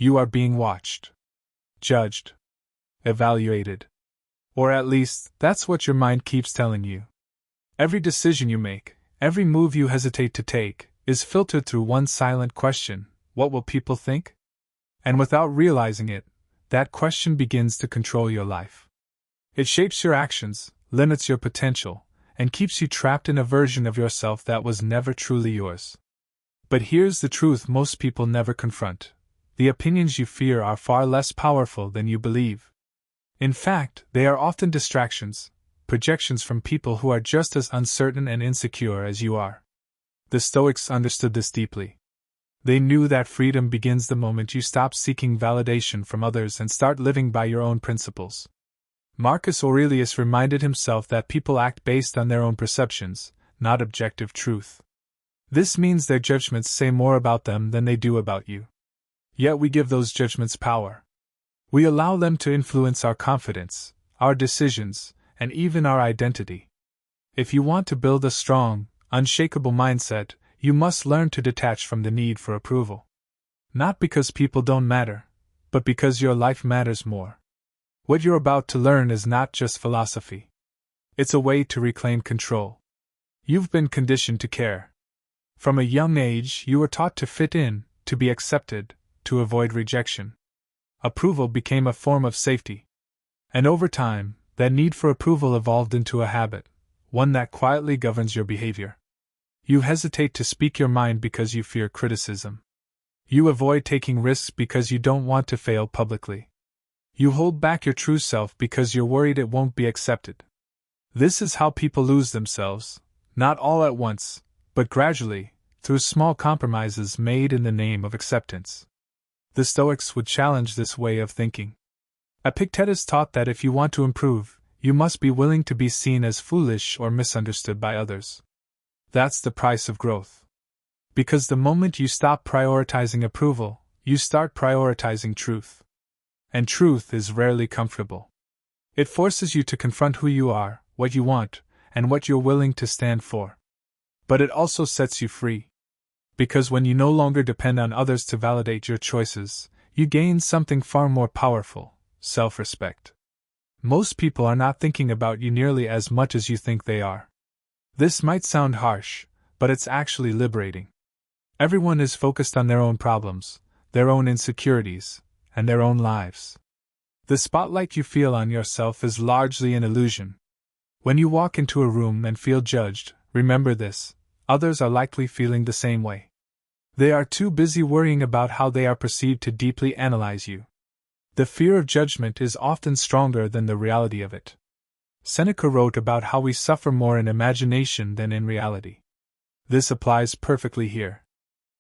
You are being watched, judged, evaluated. Or at least, that's what your mind keeps telling you. Every decision you make, every move you hesitate to take, is filtered through one silent question: what will people think? And without realizing it, that question begins to control your life. It shapes your actions, limits your potential, and keeps you trapped in a version of yourself that was never truly yours. But here's the truth most people never confront: the opinions you fear are far less powerful than you believe. In fact, they are often distractions, projections from people who are just as uncertain and insecure as you are. The Stoics understood this deeply. They knew that freedom begins the moment you stop seeking validation from others and start living by your own principles. Marcus Aurelius reminded himself that people act based on their own perceptions, not objective truth. This means their judgments say more about them than they do about you. Yet we give those judgments power. We allow them to influence our confidence, our decisions, and even our identity. If you want to build a strong, unshakable mindset, you must learn to detach from the need for approval. Not because people don't matter, but because your life matters more. What you're about to learn is not just philosophy. It's a way to reclaim control. You've been conditioned to care. From a young age, you were taught to fit in, to be accepted, to avoid rejection. Approval became a form of safety. And over time, that need for approval evolved into a habit, one that quietly governs your behavior. You hesitate to speak your mind because you fear criticism. You avoid taking risks because you don't want to fail publicly. You hold back your true self because you're worried it won't be accepted. This is how people lose themselves, not all at once, but gradually, through small compromises made in the name of acceptance. The Stoics would challenge this way of thinking. Epictetus taught that if you want to improve, you must be willing to be seen as foolish or misunderstood by others. That's the price of growth. Because the moment you stop prioritizing approval, you start prioritizing truth. And truth is rarely comfortable. It forces you to confront who you are, what you want, and what you're willing to stand for. But it also sets you free. Because when you no longer depend on others to validate your choices, you gain something far more powerful: self-respect. Most people are not thinking about you nearly as much as you think they are. This might sound harsh, but it's actually liberating. Everyone is focused on their own problems, their own insecurities, and their own lives. The spotlight you feel on yourself is largely an illusion. When you walk into a room and feel judged, remember this: others are likely feeling the same way. They are too busy worrying about how they are perceived to deeply analyze you. The fear of judgment is often stronger than the reality of it. Seneca wrote about how we suffer more in imagination than in reality. This applies perfectly here.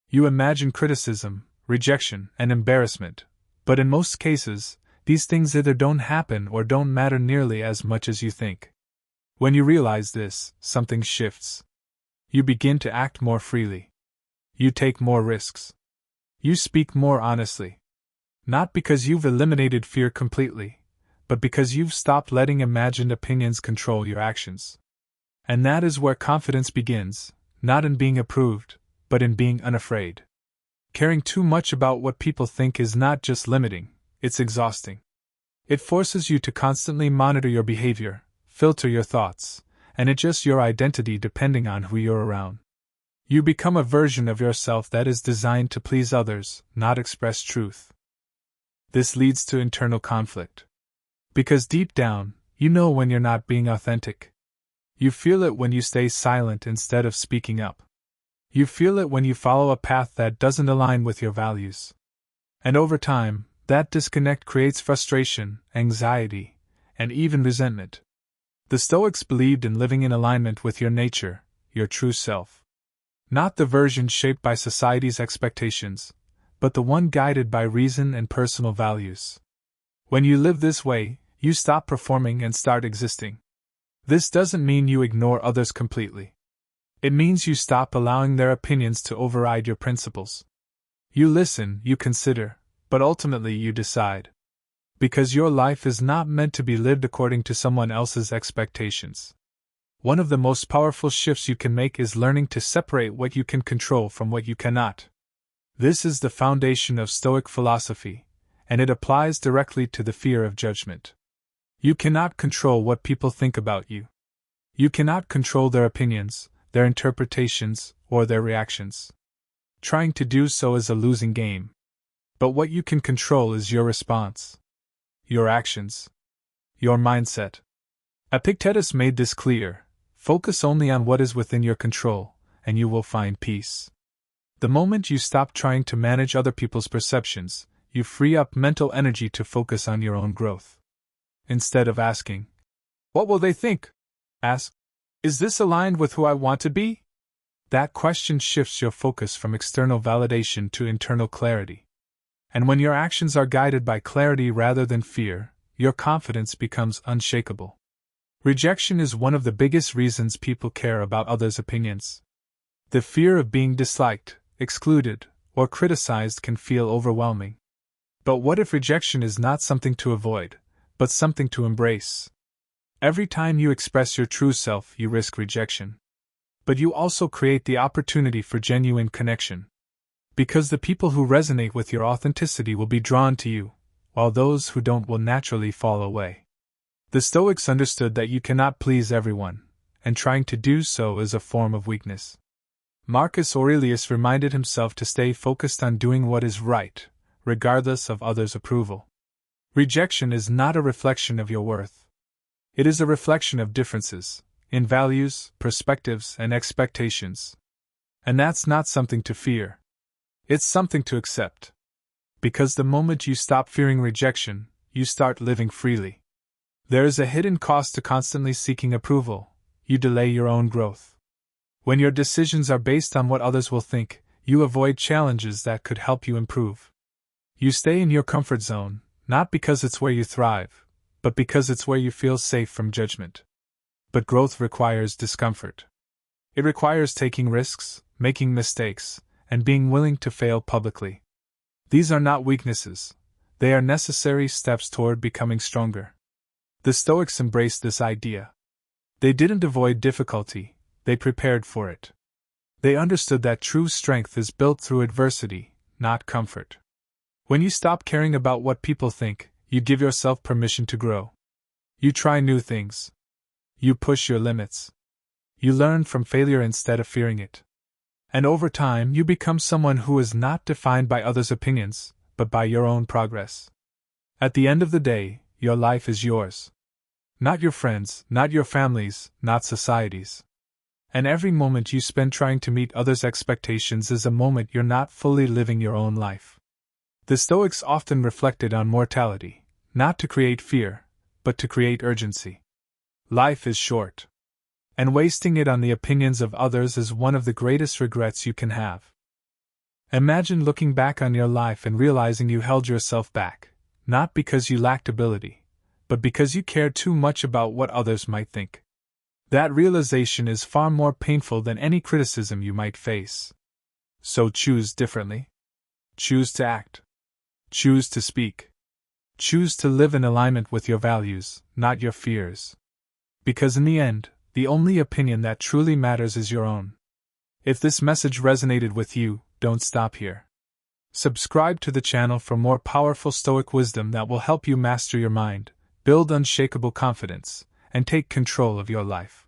You imagine criticism, rejection, and embarrassment, but in most cases, these things either don't happen or don't matter nearly as much as you think. When you realize this, something shifts. You begin to act more freely. You take more risks. You speak more honestly. Not because you've eliminated fear completely, but because you've stopped letting imagined opinions control your actions. And that is where confidence begins, not in being approved, but in being unafraid. Caring too much about what people think is not just limiting, it's exhausting. It forces you to constantly monitor your behavior, filter your thoughts, and adjust your identity depending on who you're around. You become a version of yourself that is designed to please others, not express truth. This leads to internal conflict. Because deep down, you know when you're not being authentic. You feel it when you stay silent instead of speaking up. You feel it when you follow a path that doesn't align with your values. And over time, that disconnect creates frustration, anxiety, and even resentment. The Stoics believed in living in alignment with your nature, your true self. Not the version shaped by society's expectations, but the one guided by reason and personal values. When you live this way, you stop performing and start existing. This doesn't mean you ignore others completely. It means you stop allowing their opinions to override your principles. You listen, you consider, but ultimately you decide. Because your life is not meant to be lived according to someone else's expectations. One of the most powerful shifts you can make is learning to separate what you can control from what you cannot. This is the foundation of Stoic philosophy, and it applies directly to the fear of judgment. You cannot control what people think about you. You cannot control their opinions, their interpretations, or their reactions. Trying to do so is a losing game. But what you can control is your response, your actions, your mindset. Epictetus made this clear: focus only on what is within your control, and you will find peace. The moment you stop trying to manage other people's perceptions, you free up mental energy to focus on your own growth. Instead of asking, "What will they think?" ask, "Is this aligned with who I want to be?" That question shifts your focus from external validation to internal clarity. And when your actions are guided by clarity rather than fear, your confidence becomes unshakable. Rejection is one of the biggest reasons people care about others' opinions. The fear of being disliked, excluded, or criticized can feel overwhelming. But what if rejection is not something to avoid, but something to embrace? Every time you express your true self, you risk rejection. But you also create the opportunity for genuine connection. Because the people who resonate with your authenticity will be drawn to you, while those who don't will naturally fall away. The Stoics understood that you cannot please everyone, and trying to do so is a form of weakness. Marcus Aurelius reminded himself to stay focused on doing what is right, regardless of others' approval. Rejection is not a reflection of your worth. It is a reflection of differences in values, perspectives, and expectations. And that's not something to fear. It's something to accept. Because the moment you stop fearing rejection, you start living freely. There is a hidden cost to constantly seeking approval. You delay your own growth. When your decisions are based on what others will think, you avoid challenges that could help you improve. You stay in your comfort zone, not because it's where you thrive, but because it's where you feel safe from judgment. But growth requires discomfort. It requires taking risks, making mistakes, and being willing to fail publicly. These are not weaknesses. They are necessary steps toward becoming stronger. The Stoics embraced this idea. They didn't avoid difficulty, they prepared for it. They understood that true strength is built through adversity, not comfort. When you stop caring about what people think, you give yourself permission to grow. You try new things. You push your limits. You learn from failure instead of fearing it. And over time, you become someone who is not defined by others' opinions, but by your own progress. At the end of the day, your life is yours. Not your friends, not your families, not society's. And every moment you spend trying to meet others' expectations is a moment you're not fully living your own life. The Stoics often reflected on mortality, not to create fear, but to create urgency. Life is short. And wasting it on the opinions of others is one of the greatest regrets you can have. Imagine looking back on your life and realizing you held yourself back, not because you lacked ability, but because you cared too much about what others might think. That realization is far more painful than any criticism you might face. So choose differently. Choose to act. Choose to speak. Choose to live in alignment with your values, not your fears. Because in the end, the only opinion that truly matters is your own. If this message resonated with you, don't stop here. Subscribe to the channel for more powerful Stoic wisdom that will help you master your mind, build unshakable confidence, and take control of your life.